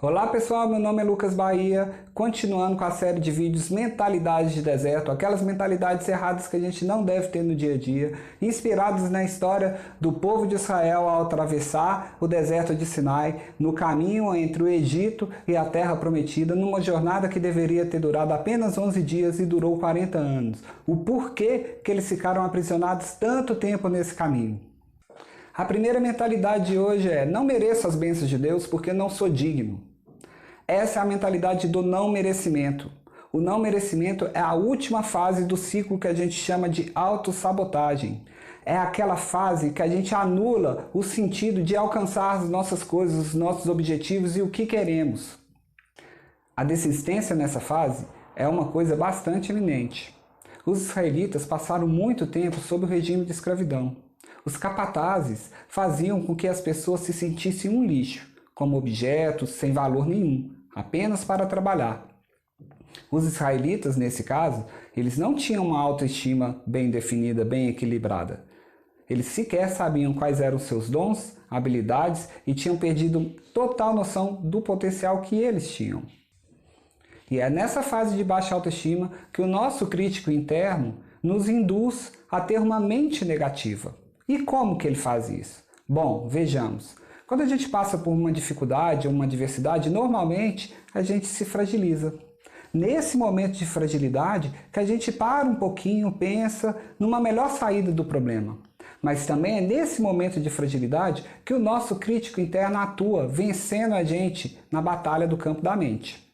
Olá pessoal, meu nome é Lucas Bahia, continuando com a série de vídeos Mentalidades de Deserto, aquelas mentalidades erradas que a gente não deve ter no dia a dia, inspirados na história do povo de Israel ao atravessar o deserto de Sinai, no caminho entre o Egito e a Terra Prometida, numa jornada que deveria ter durado apenas 11 dias e durou 40 anos. O porquê que eles ficaram aprisionados tanto tempo nesse caminho. A primeira mentalidade de hoje é: não mereço as bênçãos de Deus porque não sou digno. Essa é a mentalidade do não merecimento. O não merecimento é a última fase do ciclo que a gente chama de autossabotagem. É aquela fase que a gente anula o sentido de alcançar as nossas coisas, os nossos objetivos e o que queremos. A desistência nessa fase é uma coisa bastante iminente. Os israelitas passaram muito tempo sob o regime de escravidão. Os capatazes faziam com que as pessoas se sentissem um lixo, como objetos sem valor nenhum, apenas para trabalhar. Os israelitas, nesse caso, eles não tinham uma autoestima bem definida, bem equilibrada. Eles sequer sabiam quais eram seus dons, habilidades e tinham perdido total noção do potencial que eles tinham. E é nessa fase de baixa autoestima que o nosso crítico interno nos induz a ter uma mente negativa. E como que ele faz isso? Bom, vejamos. Quando a gente passa por uma dificuldade ou uma adversidade, normalmente a gente se fragiliza. Nesse momento de fragilidade, que a gente para um pouquinho, pensa numa melhor saída do problema. Mas também é nesse momento de fragilidade que o nosso crítico interno atua, vencendo a gente na batalha do campo da mente.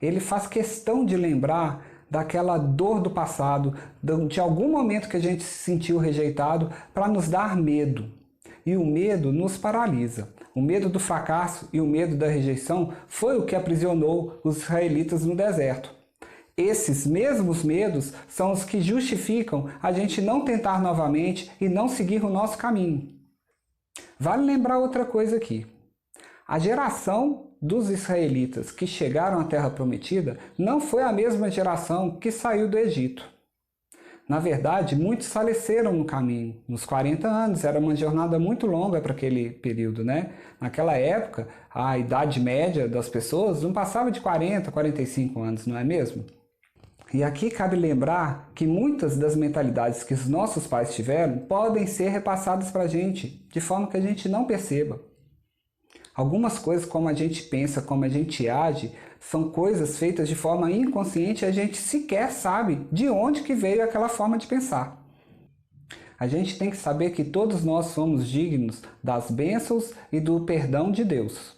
Ele faz questão de lembrar daquela dor do passado, de algum momento que a gente se sentiu rejeitado, para nos dar medo. E o medo nos paralisa. O medo do fracasso e o medo da rejeição foi o que aprisionou os israelitas no deserto. Esses mesmos medos são os que justificam a gente não tentar novamente e não seguir o nosso caminho. Vale lembrar outra coisa aqui. A geração dos israelitas que chegaram à Terra Prometida não foi a mesma geração que saiu do Egito. Na verdade, muitos faleceram no caminho, nos 40 anos, era uma jornada muito longa para aquele período, né? Naquela época, a idade média das pessoas não passava de 40, 45 anos, não é mesmo? E aqui cabe lembrar que muitas das mentalidades que os nossos pais tiveram podem ser repassadas para a gente, de forma que a gente não perceba. Algumas coisas, como a gente pensa, como a gente age, são coisas feitas de forma inconsciente e a gente sequer sabe de onde que veio aquela forma de pensar. A gente tem que saber que todos nós somos dignos das bênçãos e do perdão de Deus.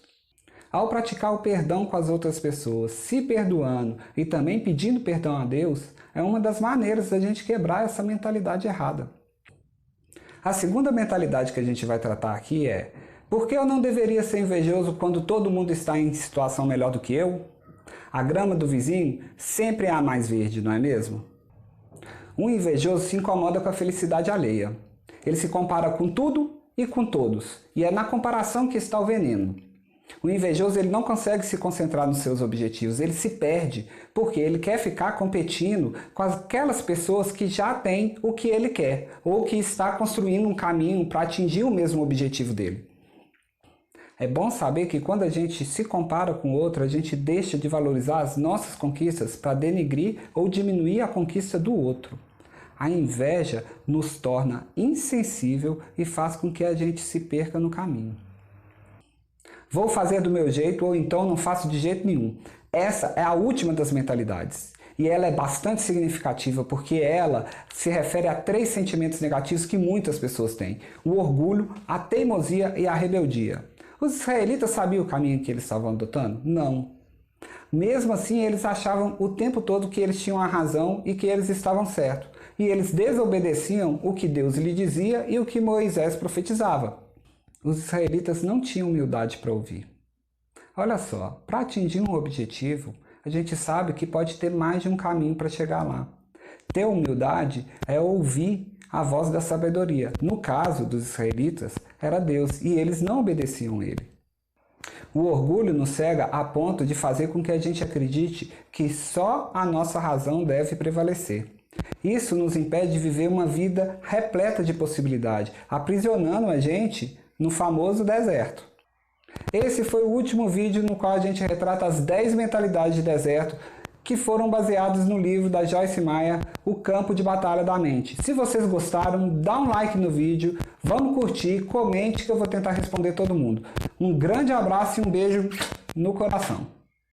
Ao praticar o perdão com as outras pessoas, se perdoando e também pedindo perdão a Deus, é uma das maneiras da gente quebrar essa mentalidade errada. A segunda mentalidade que a gente vai tratar aqui é: por que eu não deveria ser invejoso quando todo mundo está em situação melhor do que eu? A grama do vizinho sempre é a mais verde, não é mesmo? Um invejoso se incomoda com a felicidade alheia. Ele se compara com tudo e com todos, e é na comparação que está o veneno. O invejoso ele não consegue se concentrar nos seus objetivos, ele se perde, porque ele quer ficar competindo com aquelas pessoas que já têm o que ele quer, ou que está construindo um caminho para atingir o mesmo objetivo dele. É bom saber que quando a gente se compara com outro, a gente deixa de valorizar as nossas conquistas para denegrir ou diminuir a conquista do outro. A inveja nos torna insensível e faz com que a gente se perca no caminho. Vou fazer do meu jeito ou então não faço de jeito nenhum. Essa é a última das mentalidades. E ela é bastante significativa porque ela se refere a 3 sentimentos negativos que muitas pessoas têm: o orgulho, a teimosia e a rebeldia. Os israelitas sabiam o caminho que eles estavam adotando? Não. Mesmo assim, eles achavam o tempo todo que eles tinham a razão e que eles estavam certos. E eles desobedeciam o que Deus lhe dizia e o que Moisés profetizava. Os israelitas não tinham humildade para ouvir. Olha só, para atingir um objetivo, a gente sabe que pode ter mais de um caminho para chegar lá. Ter humildade é ouvir a voz da sabedoria. No caso dos israelitas, era Deus, e eles não obedeciam ele. O orgulho nos cega a ponto de fazer com que a gente acredite que só a nossa razão deve prevalecer. Isso nos impede de viver uma vida repleta de possibilidade, aprisionando a gente no famoso deserto. Esse foi o último vídeo no qual a gente retrata as 10 mentalidades de deserto que foram baseadas no livro da Joyce Meyer, O Campo de Batalha da Mente. Se vocês gostaram, dá um like no vídeo, vamos curtir, comente que eu vou tentar responder todo mundo. Um grande abraço e um beijo no coração.